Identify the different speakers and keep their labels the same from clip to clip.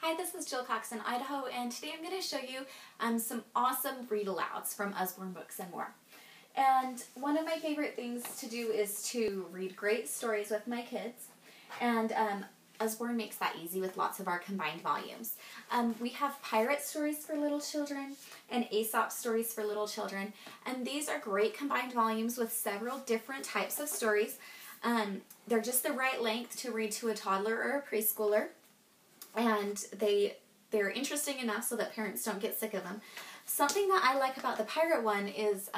Speaker 1: Hi, this is Jill Cox in Idaho, and today I'm going to show you some awesome read-alouds from Usborne Books and More. And one of my favorite things to do is to read great stories with my kids, and Usborne makes that easy with lots of our combined volumes. We have pirate stories for little children and Aesop stories for little children, and these are great combined volumes with several different types of stories. They're just the right length to read to a toddler or a preschooler, and they're interesting enough so that parents don't get sick of them. Something that I like about the pirate one is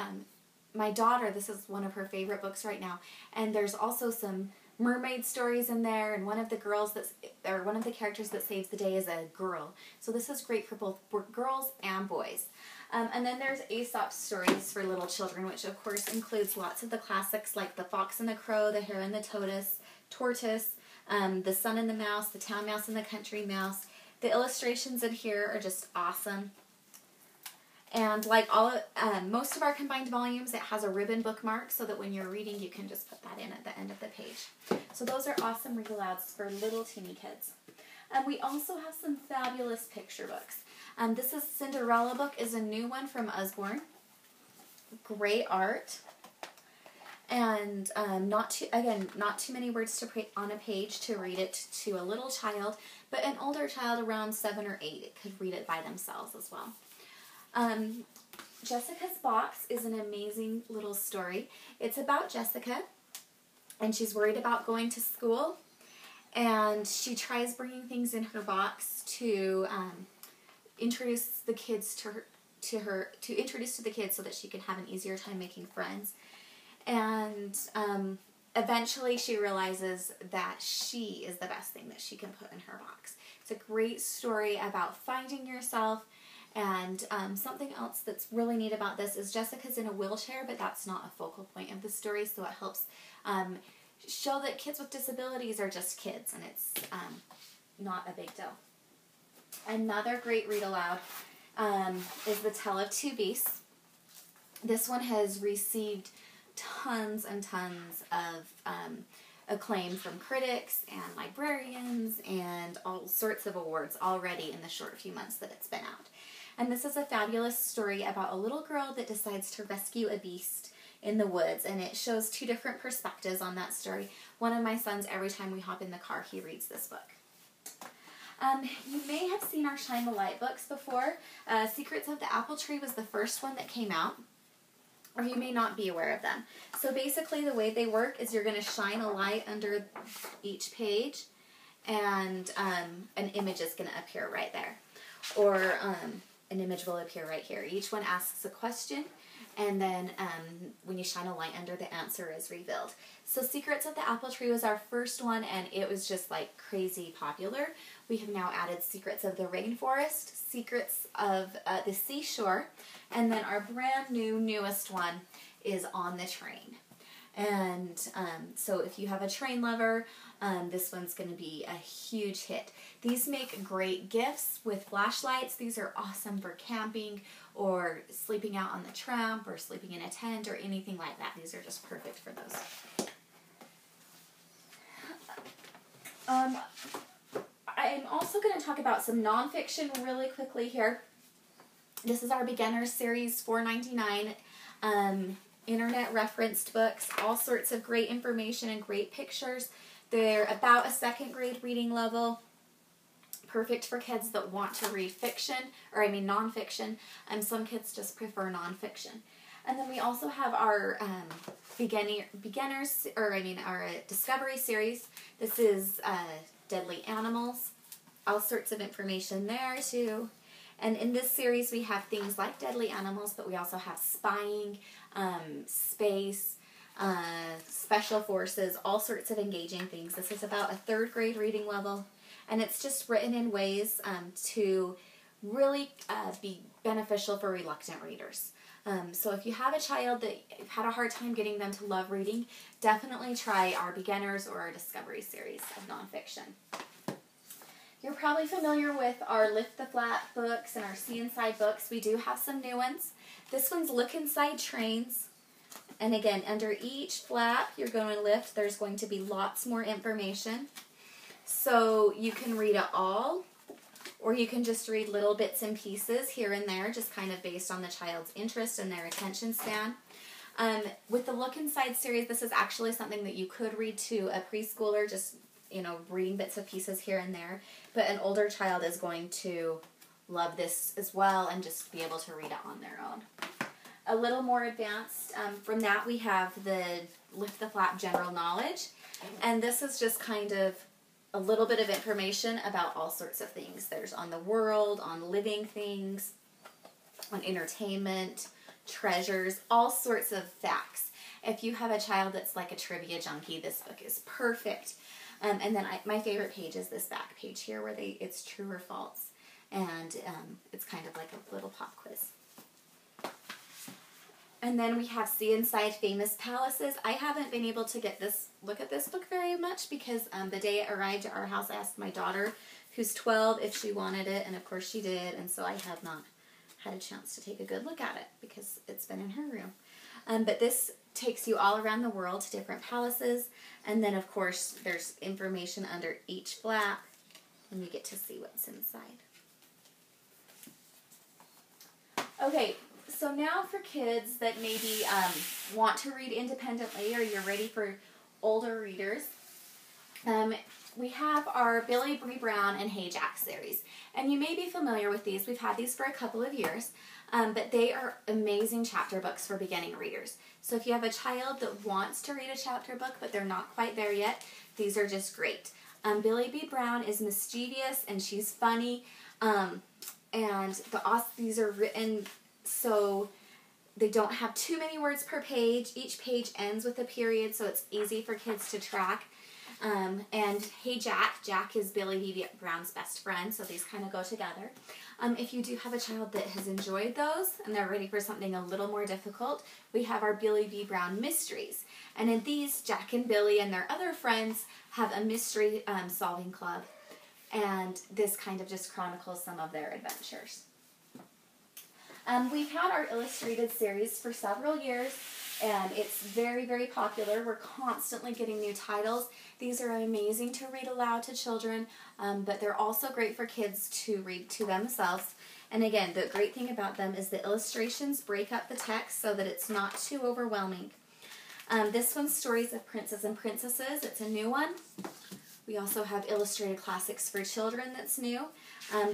Speaker 1: my daughter, this is one of her favorite books right now, and there's also some mermaid stories in there, and one of the characters that saves the day is a girl. So this is great for both girls and boys. And then there's Aesop stories for little children, which of course includes lots of the classics like The Fox and the Crow, The Hare and the Tortoise, The Sun and the Mouse, The Town Mouse and the Country Mouse. The illustrations in here are just awesome. And like most of our combined volumes, it has a ribbon bookmark so that when you're reading, you can just put that in at the end of the page. So those are awesome read-alouds for little teeny kids. We also have some fabulous picture books. This is Cinderella book, is a new one from Usborne. Great art. And not too many words to put on a page to read it to a little child, but an older child around 7 or 8 could read it by themselves as well. Jessica's Box is an amazing little story. It's about Jessica, and she's worried about going to school, and she tries bringing things in her box to introduce the kids to introduce to the kids so that she can have an easier time making friends. And eventually she realizes that she is the best thing that she can put in her box. It's a great story about finding yourself. And something else that's really neat about this is Jessica's in a wheelchair, but that's not a focal point of the story, so it helps show that kids with disabilities are just kids, and it's not a big deal. Another great read-aloud is The Tale of Two Beasts. This one has received tons and tons of acclaim from critics and librarians and all sorts of awards already in the short few months that it's been out. And this is a fabulous story about a little girl that decides to rescue a beast in the woods, and it shows two different perspectives on that story. One of my sons, every time we hop in the car, he reads this book. You may have seen our Shine the Light books before. Secrets of the Apple Tree was the first one that came out, or you may not be aware of them. So basically the way they work is you're going to shine a light under each page, and an image is going to appear right there. Or an image will appear right here. Each one asks a question, and then when you shine a light under, the answer is revealed. So Secrets of the Apple Tree was our first one, and it was just like crazy popular. We have now added Secrets of the Rainforest, Secrets of the Seashore, and then our brand new, newest one is On the Train. And so if you have a train lover, this one's going to be a huge hit. These make great gifts with flashlights. These are awesome for camping or sleeping out on the tramp or sleeping in a tent or anything like that. These are just perfect for those. I'm also going to talk about some nonfiction really quickly here. This is our Beginners Series, $4.99. Internet referenced books, all sorts of great information and great pictures. They're about a second grade reading level, perfect for kids that want to read fiction, or nonfiction, and some kids just prefer nonfiction. And then we also have our our Discovery series. This is Deadly Animals, all sorts of information there too. And in this series we have things like deadly animals, but we also have spying, space, special forces, all sorts of engaging things. This is about a third grade reading level, and it's just written in ways to really be beneficial for reluctant readers. So if you have a child that you've had a hard time getting them to love reading, definitely try our Beginners or our Discovery series of nonfiction. You're probably familiar with our Lift the Flap books and our See Inside books. We do have some new ones. This one's Look Inside Trains. And again, under each flap you're going to lift, there's going to be lots more information. So you can read it all, or you can just read little bits and pieces here and there, just kind of based on the child's interest and their attention span. With the Look Inside series, this is actually something that you could read to a preschooler, just, you know, reading bits and pieces here and there. But an older child is going to love this as well and just be able to read it on their own. A little more advanced, from that we have the Lift the Flap General Knowledge. And this is just kind of a little bit of information about all sorts of things. There's on the world, on living things, on entertainment, treasures, all sorts of facts. If you have a child that's like a trivia junkie, this book is perfect. And then my favorite page is this back page here where it's true or false. And it's kind of like a little pop quiz. And then we have See Inside Famous Palaces. I haven't been able to look at this book very much because the day it arrived at our house, I asked my daughter, who's 12, if she wanted it, and of course she did, and so I have not had a chance to take a good look at it because it's been in her room. But this takes you all around the world to different palaces, and then of course there's information under each flap, and you get to see what's inside. Okay, so now for kids that maybe want to read independently, or you're ready for older readers, we have our Billy Bree Brown and Hey Jack series. And you may be familiar with these. We've had these for a couple of years, but they are amazing chapter books for beginning readers. So if you have a child that wants to read a chapter book, but they're not quite there yet, these are just great. Billy B. Brown is mischievous and she's funny, and these are written so they don't have too many words per page. Each page ends with a period, so it's easy for kids to track. And Hey Jack, Jack is Billy B. Brown's best friend, so these kind of go together. If you do have a child that has enjoyed those and they're ready for something a little more difficult, we have our Billy B. Brown Mysteries. And in these, Jack and Billy and their other friends have a mystery solving club, and this kind of just chronicles some of their adventures. We've had our illustrated series for several years, and it's very, very popular. We're constantly getting new titles. These are amazing to read aloud to children, but they're also great for kids to read to themselves. And again, the great thing about them is the illustrations break up the text so that it's not too overwhelming. This one's Stories of Princes and Princesses. It's a new one. We also have illustrated classics for children that's new.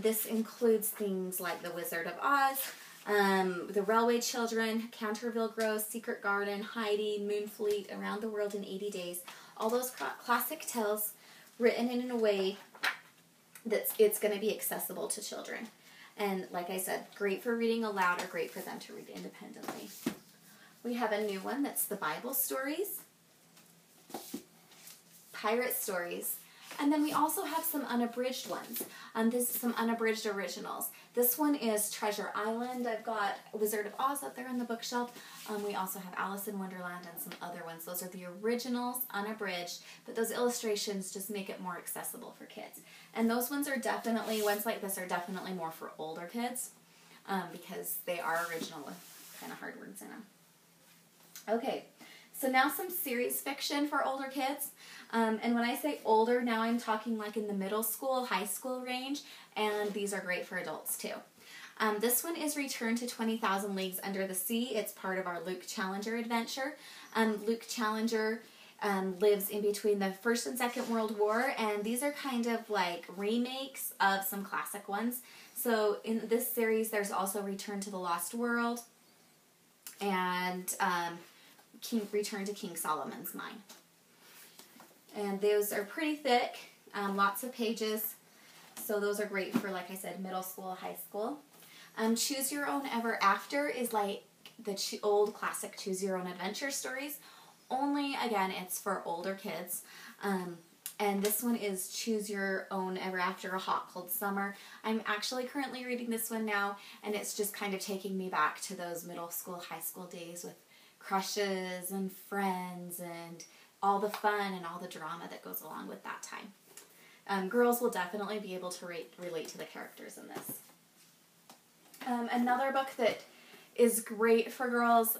Speaker 1: This includes things like The Wizard of Oz, The Railway Children, Canterville Grows, Secret Garden, Heidi, Moonfleet, Around the World in 80 Days. All those classic tales written in a way that it's going to be accessible to children. And like I said, great for reading aloud or great for them to read independently. We have a new one that's the Bible stories, pirate stories, and then we also have some unabridged ones. This is some unabridged originals. This one is Treasure Island. I've got Wizard of Oz up there on the bookshelf. We also have Alice in Wonderland and some other ones. Those are the originals, unabridged, but those illustrations just make it more accessible for kids. And those ones are definitely, ones like this are definitely more for older kids, because they are original with kind of hard words in them. Okay, so now some series fiction for older kids. And when I say older, now I'm talking like in the middle school, high school range, and these are great for adults too. This one is Return to 20,000 Leagues Under the Sea. It's part of our Luke Challenger adventure. Luke Challenger lives in between the First and Second World War, and these are kind of like remakes of some classic ones. So in this series, there's also Return to the Lost World and Return to King Solomon's Mine. And those are pretty thick, lots of pages, so those are great for, like I said, middle school, high school. Choose Your Own Ever After is like the old classic Choose Your Own Adventure stories, only, again, it's for older kids. And this one is Choose Your Own Ever After, A Hot Cold Summer. I'm actually currently reading this one now, and it's just kind of taking me back to those middle school, high school days with crushes and friends and all the fun and all the drama that goes along with that time. Girls will definitely be able to relate to the characters in this. Another book that is great for girls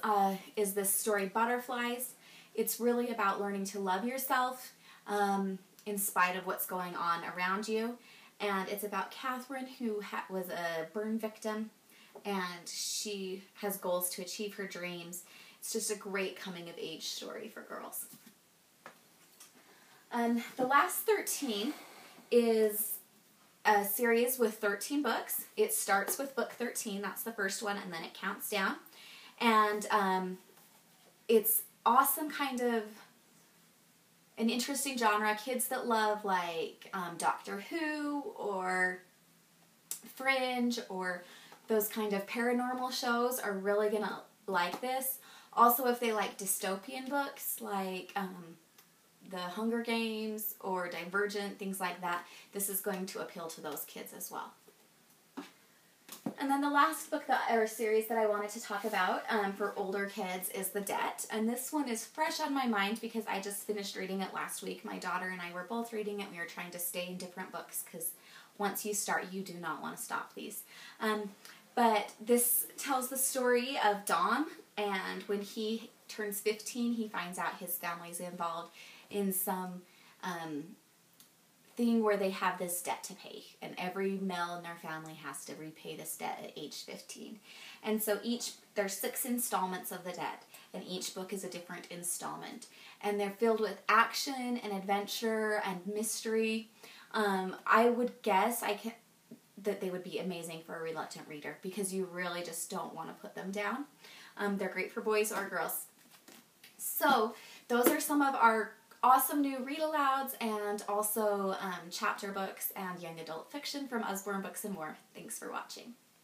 Speaker 1: is this story Butterflies. It's really about learning to love yourself in spite of what's going on around you. And it's about Catherine, who was a burn victim, and she has goals to achieve her dreams. It's just a great coming-of-age story for girls. The Last 13 is a series with 13 books. It starts with book 13, that's the first one, and then it counts down. And it's awesome, kind of an interesting genre. Kids that love like Doctor Who or Fringe or those kind of paranormal shows are really going to like this. Also, if they like dystopian books like The Hunger Games or Divergent, things like that, this is going to appeal to those kids as well. And then the last book or series that I wanted to talk about for older kids is The Debt. And this one is fresh on my mind because I just finished reading it last week. My daughter and I were both reading it. We were trying to stay in different books because once you start, you do not want to stop these. But this tells the story of Dom, and when he turns 15, he finds out his family's involved in some thing where they have this debt to pay, and every male in their family has to repay this debt at age 15. And so there's 6 installments of the debt, and each book is a different installment. And they're filled with action and adventure and mystery. I would guess that they would be amazing for a reluctant reader because you really just don't want to put them down. They're great for boys or girls. So those are some of our awesome new read-alouds and also chapter books and young adult fiction from Usborne Books and More. Thanks for watching.